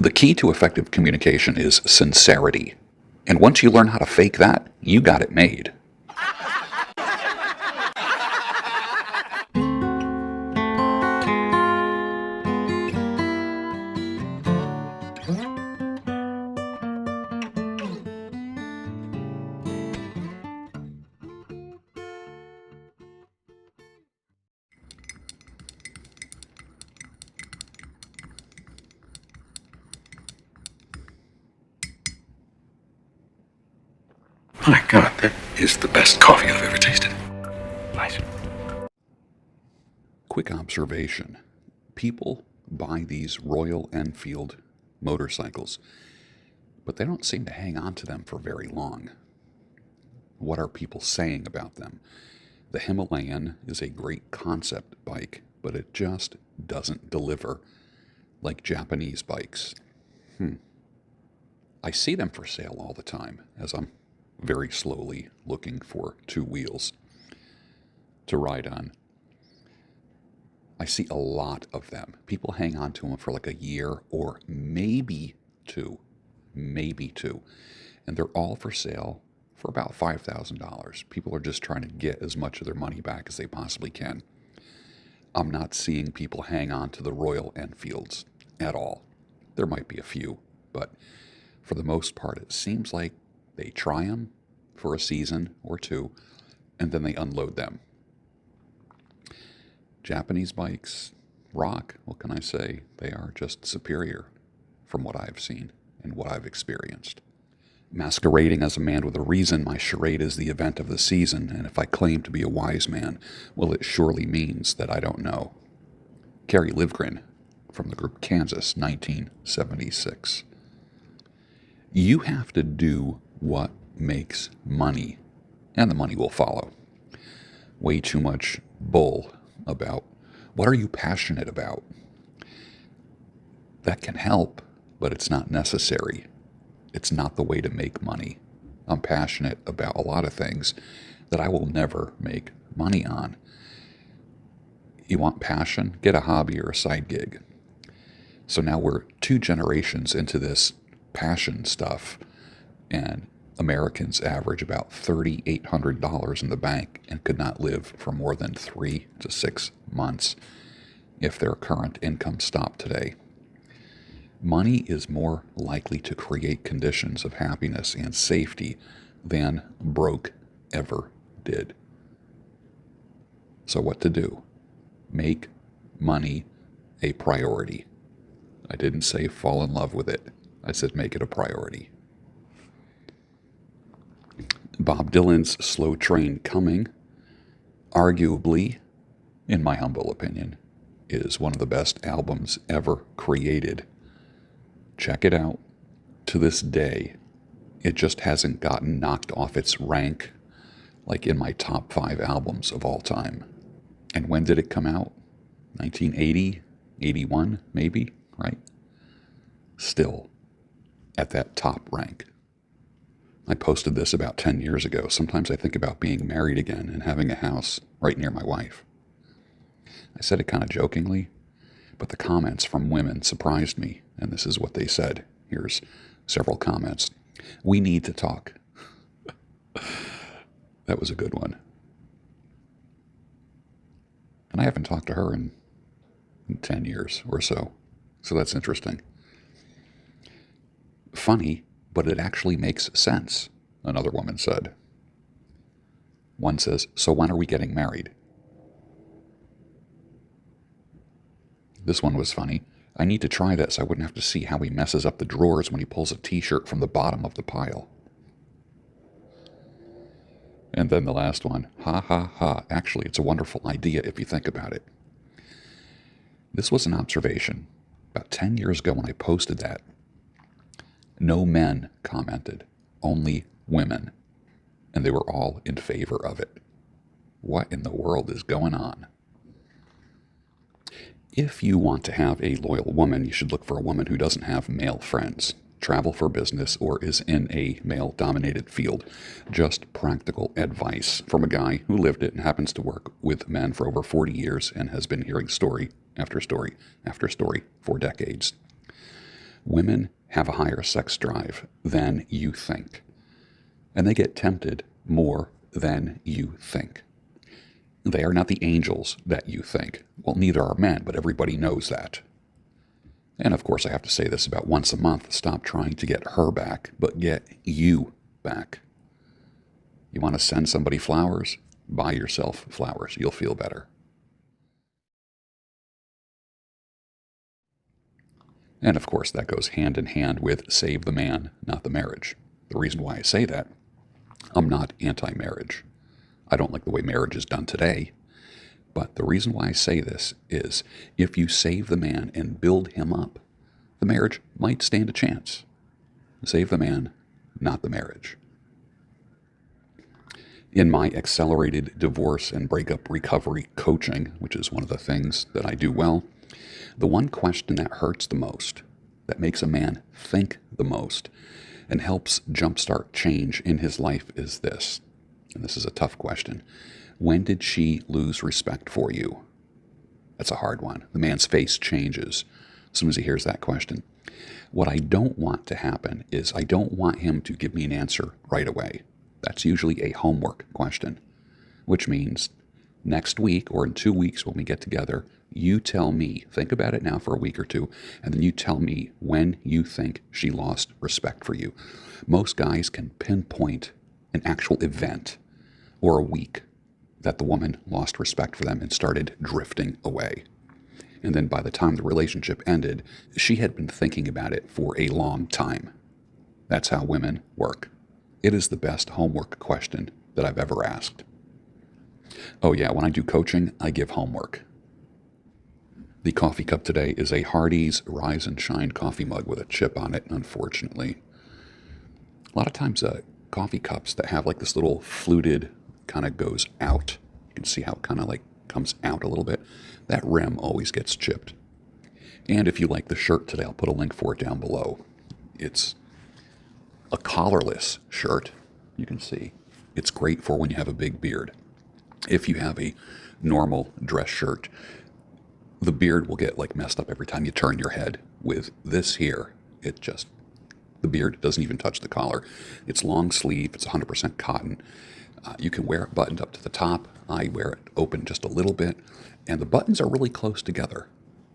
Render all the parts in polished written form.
The key to effective communication is sincerity. And once you learn how to fake that, you got it made. My God, that is the best coffee I've ever tasted. Nice. Quick observation. People buy these Royal Enfield motorcycles, but they don't seem to hang on to them for very long. What are people saying about them? The Himalayan is a great concept bike, but it just doesn't deliver like Japanese bikes. I see them for sale all the time as I'm very slowly looking for two wheels to ride on. I see a lot of them. People hang on to them for like a year or maybe two. And they're all for sale for about $5,000. People are just trying to get as much of their money back as they possibly can. I'm not seeing people hang on to the Royal Enfields at all. There might be a few, but for the most part, it seems like they try them for a season or two, and then they unload them. Japanese bikes rock. What can I say? They are just superior from what I've seen and what I've experienced. Masquerading as a man with a reason, my charade is the event of the season, and if I claim to be a wise man, well, it surely means that I don't know. Carrie Livgren, from the group Kansas, 1976. You have to do what makes money, and the money will follow. Way too much bull about what are you passionate about. That can help, but it's not necessary. It's not the way to make money. I'm passionate about a lot of things that I will never make money on. You want passion? Get a hobby or a side gig. So now we're 2 generations into this passion stuff, and Americans average about $3,800 in the bank and could not live for more than 3 to 6 months if their current income stopped today. Money is more likely to create conditions of happiness and safety than broke ever did. So what to do? Make money a priority. I didn't say fall in love with it. I said make it a priority. Bob Dylan's Slow Train Coming, arguably, in my humble opinion, is one of the best albums ever created. Check it out. To this day, it just hasn't gotten knocked off its rank, like in my top 5 albums of all time. And when did it come out? 1980, 81, maybe, right? Still at that top rank. I posted this about 10 years ago. Sometimes I think about being married again and having a house right near my wife. I said it kind of jokingly, but the comments from women surprised me, and this is what they said. Here's several comments. We need to talk. That was a good one. And I haven't talked to her in 10 years or so, so that's interesting. Funny, but it actually makes sense, another woman said. One says, so when are we getting married? This one was funny. I need to try this. I wouldn't have to see how he messes up the drawers when he pulls a t-shirt from the bottom of the pile. And then the last one, ha ha ha. Actually, it's a wonderful idea if you think about it. This was an observation about 10 years ago when I posted that. No men commented, only women, and they were all in favor of it. What in the world is going on? If you want to have a loyal woman, you should look for a woman who doesn't have male friends, travel for business, or is in a male-dominated field. Just practical advice from a guy who lived it and happens to work with men for over 40 years and has been hearing story after story after story for decades. Women have a higher sex drive than you think, and they get tempted more than you think. They are not the angels that you think. Well, neither are men, but everybody knows that. And of course, I have to say this about once a month. Stop trying to get her back, but get you back. You want to send somebody flowers? Buy yourself flowers. You'll feel better. And of course, that goes hand in hand with save the man, not the marriage. The reason why I say that, I'm not anti-marriage. I don't like the way marriage is done today. But the reason why I say this is if you save the man and build him up, the marriage might stand a chance. Save the man, not the marriage. In my accelerated divorce and breakup recovery coaching, which is one of the things that I do well, the one question that hurts the most, that makes a man think the most, and helps jumpstart change in his life is this. And this is a tough question. When did she lose respect for you? That's a hard one. The man's face changes as soon as he hears that question. What I don't want to happen is I don't want him to give me an answer right away. That's usually a homework question, which means next week or in 2 weeks when we get together, you tell me, think about it now for a week or two, and then you tell me when you think she lost respect for you. Most guys can pinpoint an actual event or a week that the woman lost respect for them and started drifting away. And then by the time the relationship ended, she had been thinking about it for a long time. That's how women work. It is the best homework question that I've ever asked. Oh yeah, when I do coaching, I give homework. The coffee cup today is a Hardee's Rise and Shine coffee mug with a chip on it, unfortunately. A lot of times coffee cups that have like this little fluted kind of goes out. You can see how it kind of like comes out a little bit. That rim always gets chipped. And if you like the shirt today, I'll put a link for it down below. It's a collarless shirt. You can see it's great for when you have a big beard. If you have a normal dress shirt, the beard will get like messed up every time you turn your head. With this here, the beard doesn't even touch the collar. It's long sleeve, it's 100% cotton. You can wear it buttoned up to the top. I wear it open just a little bit. And the buttons are really close together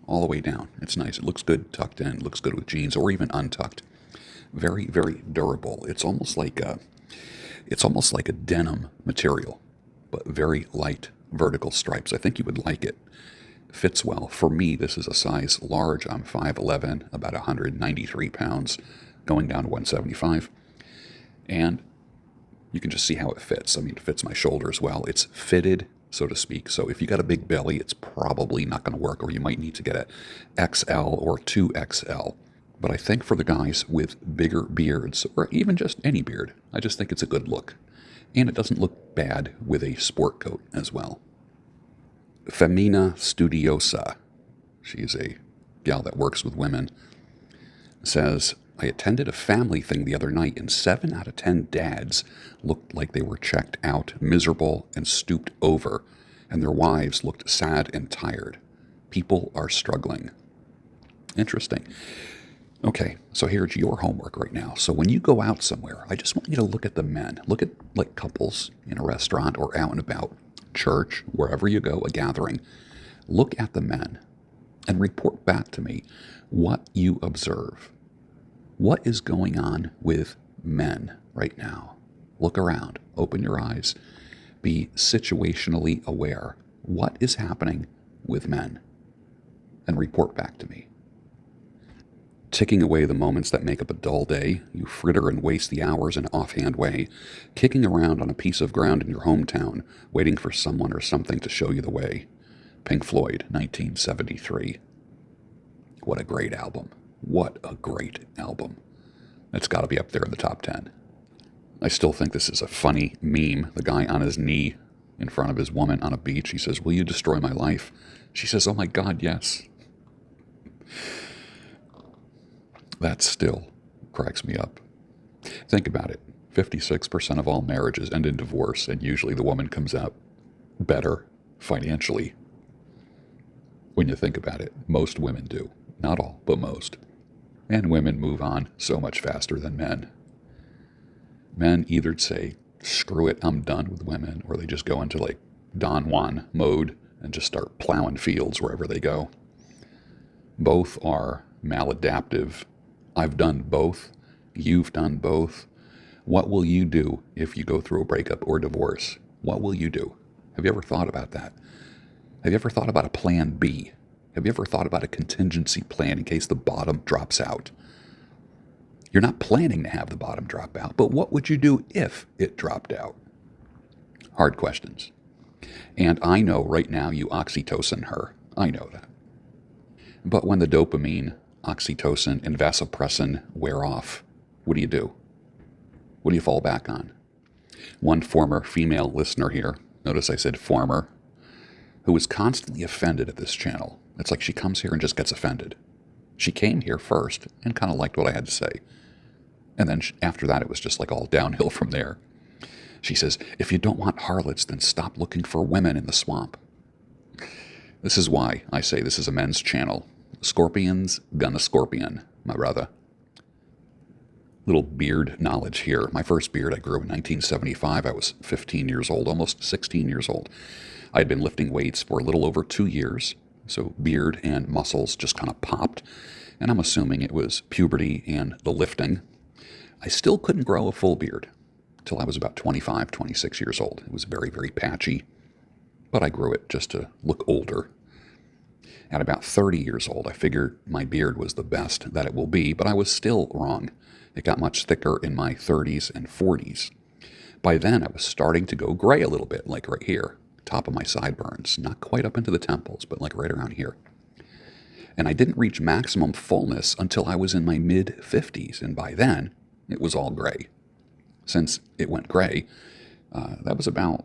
all the way down. It's nice. It looks good tucked in. It looks good with jeans or even untucked. Very, very durable. It's almost like a denim material, but very light vertical stripes. I think you would like it. Fits well. For me, this is a size large. I'm 5'11", about 193 pounds, going down to 175. And you can just see how it fits. I mean, it fits my shoulders well. It's fitted, so to speak. So if you got a big belly, it's probably not going to work, or you might need to get a XL or 2XL. But I think for the guys with bigger beards, or even just any beard, I just think it's a good look. And it doesn't look bad with a sport coat as well. Femina Studiosa, she's a gal that works with women, says, I attended a family thing the other night, and 7 out of 10 dads looked like they were checked out, miserable, and stooped over, and their wives looked sad and tired. People are struggling. Interesting. Okay, so here's your homework right now. So when you go out somewhere, I just want you to look at the men. Look at like couples in a restaurant or out and about, church, wherever you go, a gathering. Look at the men and report back to me what you observe. What is going on with men right now? Look around, open your eyes, be situationally aware. What is happening with men? And report back to me. Ticking away the moments that make up a dull day, you fritter and waste the hours in an offhand way, kicking around on a piece of ground in your hometown, waiting for someone or something to show you the way. Pink Floyd, 1973. What a great album. What a great album. It's got to be up there in the top 10. I still think this is a funny meme. The guy on his knee in front of his woman on a beach. He says, will you destroy my life? She says, oh my God, yes. That still cracks me up. Think about it. 56% of all marriages end in divorce, and usually the woman comes out better financially. When you think about it, most women do. Not all, but most. And women move on so much faster than men. Men either say, screw it, I'm done with women, or they just go into like Don Juan mode and just start plowing fields wherever they go. Both are maladaptive. I've done both. You've done both. What will you do if you go through a breakup or divorce? What will you do? Have you ever thought about that? Have you ever thought about a plan B? Have you ever thought about a contingency plan in case the bottom drops out? You're not planning to have the bottom drop out, but what would you do if it dropped out? Hard questions. And I know right now you oxytocin her. I know that. But when the dopamine, oxytocin, and vasopressin wear off, what do? What do you fall back on? One former female listener here, notice I said former, who is constantly offended at this channel. It's like she comes here and just gets offended. She came here first and kind of liked what I had to say. And then after that, it was just like all downhill from there. She says, if you don't want harlots, then stop looking for women in the swamp. This is why I say this is a men's channel. Scorpions gonna scorpion, my brother. Little beard knowledge here. My first beard I grew in 1975. I was 15 years old, almost 16 years old. I had been lifting weights for a little over 2 years, so beard and muscles just kind of popped, and I'm assuming it was puberty and the lifting. I still couldn't grow a full beard till I was about 25, 26 years old. It was very, very patchy, but I grew it just to look older. At about 30 years old, I figured my beard was the best that it will be, but I was still wrong. It got much thicker in my 30s and 40s. By then, I was starting to go gray a little bit, like right here, top of my sideburns, not quite up into the temples, but like right around here. And I didn't reach maximum fullness until I was in my mid-50s, and by then, it was all gray. Since it went gray, that was about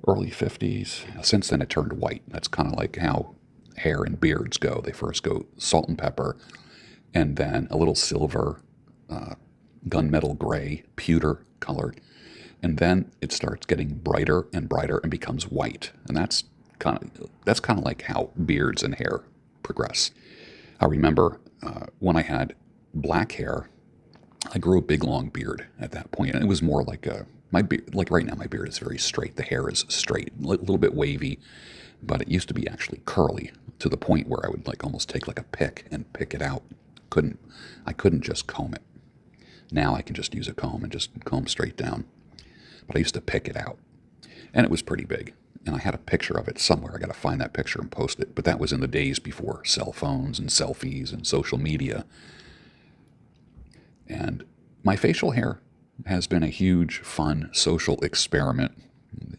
early 50s. Since then, it turned white. That's kind of like how hair and beards go. They first go salt and pepper, and then a little silver, gunmetal gray, pewter colored, and then it starts getting brighter and brighter and becomes white. And that's kind of like how beards and hair progress. I remember when I had black hair, I grew a big long beard at that point, and it was more like my beard. Like right now, my beard is very straight. The hair is straight, a little bit wavy, but it used to be actually curly to the point where I would like almost take like a pick and pick it out. I couldn't just comb it. Now I can just use a comb and just comb straight down. But I used to pick it out, and it was pretty big. And I had a picture of it somewhere. I got to find that picture and post it. But that was in the days before cell phones and selfies and social media. And my facial hair has been a huge, fun social experiment.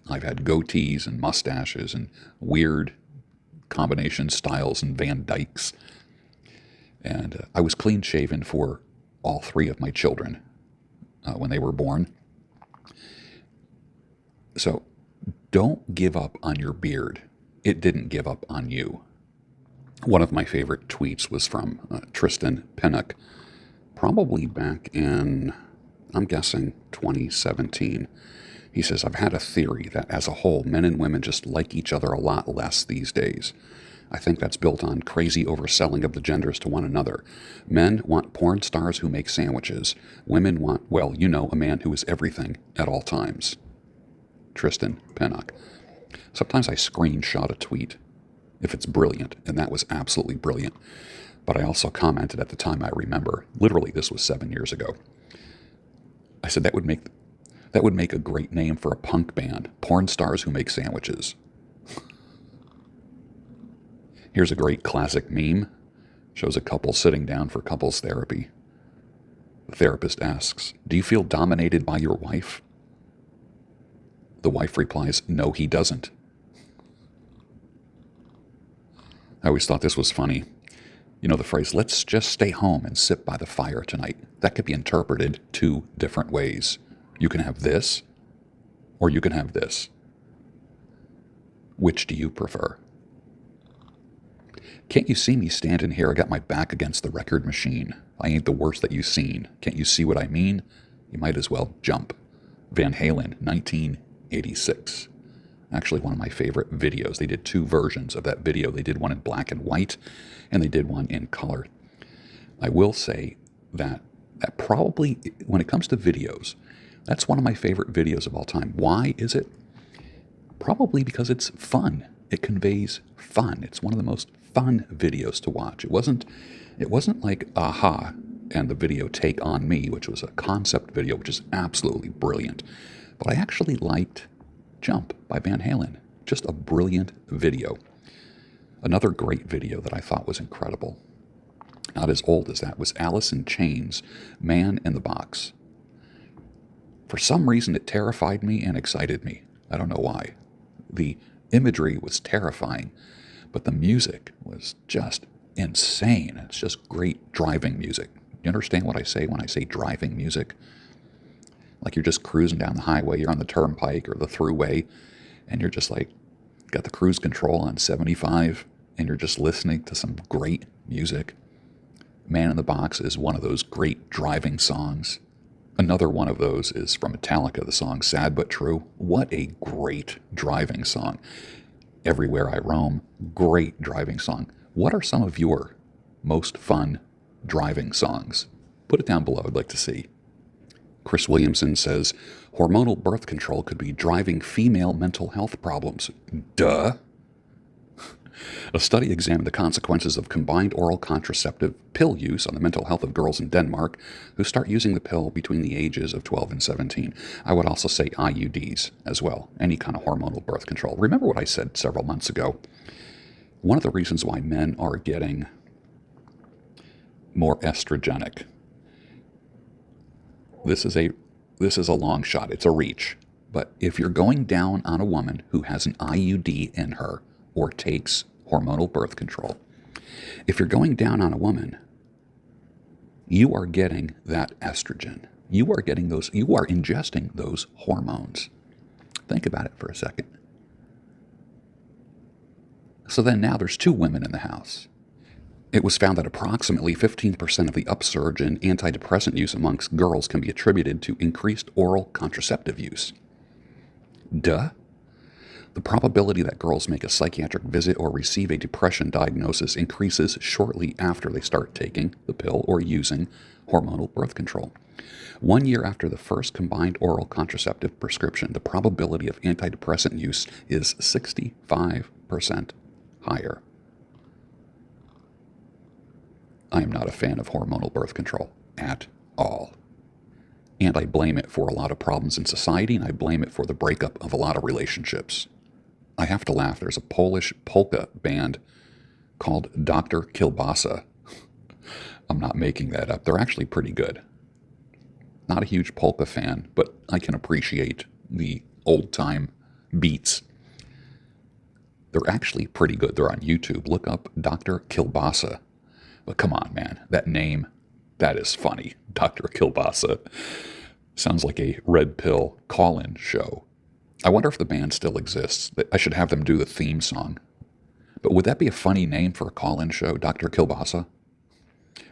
I've had goatees and mustaches and weird combination styles and Van Dykes. And I was clean shaven for all 3 of my children when they were born. So don't give up on your beard. It didn't give up on you. One of my favorite tweets was from Tristan Pinnock, probably back in, I'm guessing, 2017. He says, I've had a theory that as a whole, men and women just like each other a lot less these days. I think that's built on crazy overselling of the genders to one another. Men want porn stars who make sandwiches. Women want, well, a man who is everything at all times. Tristan Pinnock. Sometimes I screenshot a tweet if it's brilliant, and that was absolutely brilliant. But I also commented at the time, I remember, literally this was 7 years ago. I said that would make a great name for a punk band, porn stars who make sandwiches. Here's a great classic meme. Shows a couple sitting down for couples therapy. The therapist asks, do you feel dominated by your wife? The wife replies, no, he doesn't. I always thought this was funny. The phrase, let's just stay home and sit by the fire tonight. That could be interpreted 2 different ways. You can have this, or you can have this. Which do you prefer? Can't you see me standing here? I got my back against the record machine. I ain't the worst that you've seen. Can't you see what I mean? You might as well jump. Van Halen, 1986. Actually, one of my favorite videos. They did 2 versions of that video. They did one in black and white, and they did one in color. I will say that probably, when it comes to videos, that's one of my favorite videos of all time. Why is it? Probably because it's fun. It conveys fun. It's one of the most fun videos to watch. It wasn't like Aha and the video Take On Me, which was a concept video, which is absolutely brilliant. But I actually liked Jump by Van Halen. Just a brilliant video. Another great video that I thought was incredible, not as old as that, was Alice in Chains' Man in the Box. For some reason, it terrified me and excited me. I don't know why. The imagery was terrifying, but the music was just insane. It's just great driving music. You understand what I say when I say driving music? Like you're just cruising down the highway, you're on the turnpike or the thruway, and you're just like, got the cruise control on 75, and you're just listening to some great music. Man in the Box is one of those great driving songs. Another one of those is from Metallica, the song Sad But True. What a great driving song. Everywhere I Roam, great driving song. What are some of your most fun driving songs? Put it down below, I'd like to see. Chris Williamson says, hormonal birth control could be driving female mental health problems. Duh. A study examined the consequences of combined oral contraceptive pill use on the mental health of girls in Denmark who start using the pill between the ages of 12 and 17. I would also say IUDs as well, any kind of hormonal birth control. Remember what I said several months ago? One of the reasons why men are getting more estrogenic. This is a long shot. It's a reach. But if you're going down on a woman who has an IUD in her or takes hormonal birth control, if you're going down on a woman, you are getting that estrogen. You are getting those, you are ingesting those hormones. Think about it for a second. So then now there's 2 women in the house. It was found that approximately 15% of the upsurge in antidepressant use amongst girls can be attributed to increased oral contraceptive use. Duh. The probability that girls make a psychiatric visit or receive a depression diagnosis increases shortly after they start taking the pill or using hormonal birth control. 1 year after the first combined oral contraceptive prescription, the probability of antidepressant use is 65% higher. I am not a fan of hormonal birth control at all. And I blame it for a lot of problems in society, and I blame it for the breakup of a lot of relationships. I have to laugh. There's a Polish polka band called Dr. Kielbasa. I'm not making that up. They're actually pretty good. Not a huge polka fan, but I can appreciate the old-time beats. They're actually pretty good. They're on YouTube. Look up Dr. Kielbasa. But come on, man, that name, that is funny. Dr. Kielbasa. Sounds like a red pill call-in show. I wonder if the band still exists. I should have them do the theme song. But would that be a funny name for a call-in show, Dr. Kielbasa?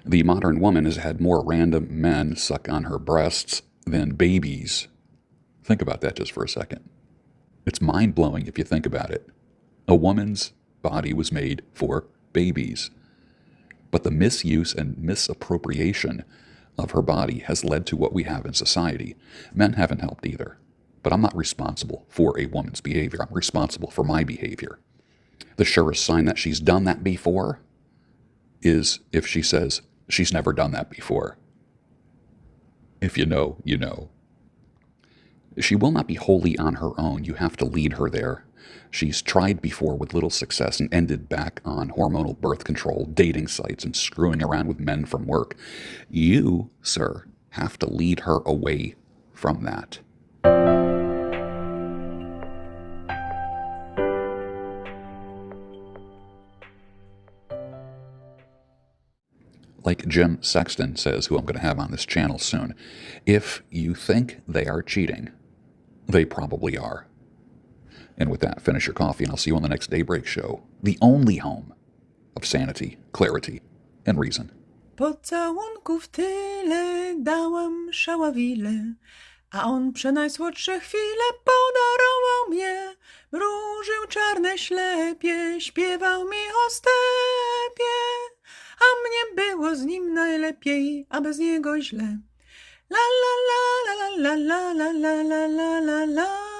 The modern woman has had more random men suck on her breasts than babies. Think about that just for a second. It's mind-blowing if you think about it. A woman's body was made for babies. But the misuse and misappropriation of her body has led to what we have in society. Men haven't helped either. But I'm not responsible for a woman's behavior. I'm responsible for my behavior. The surest sign that she's done that before is if she says she's never done that before. If you know, you know. She will not be wholly on her own. You have to lead her there. She's tried before with little success and ended back on hormonal birth control, dating sites, and screwing around with men from work. You, sir, have to lead her away from that. Like Jim Sexton says, who I'm going to have on this channel soon, if you think they are cheating, they probably are. And with that, finish your coffee, and I'll see you on the next Daybreak Show, the only home of sanity, clarity, and reason. Pocałunków tyle dałam szaławile, A on przenajsłodsze chwile podarował mnie, mrużył czarne ślepie, śpiewał mi o stepie, a mnie było z nim najlepiej, a bez niego źle. La la la la la la la la la la la la.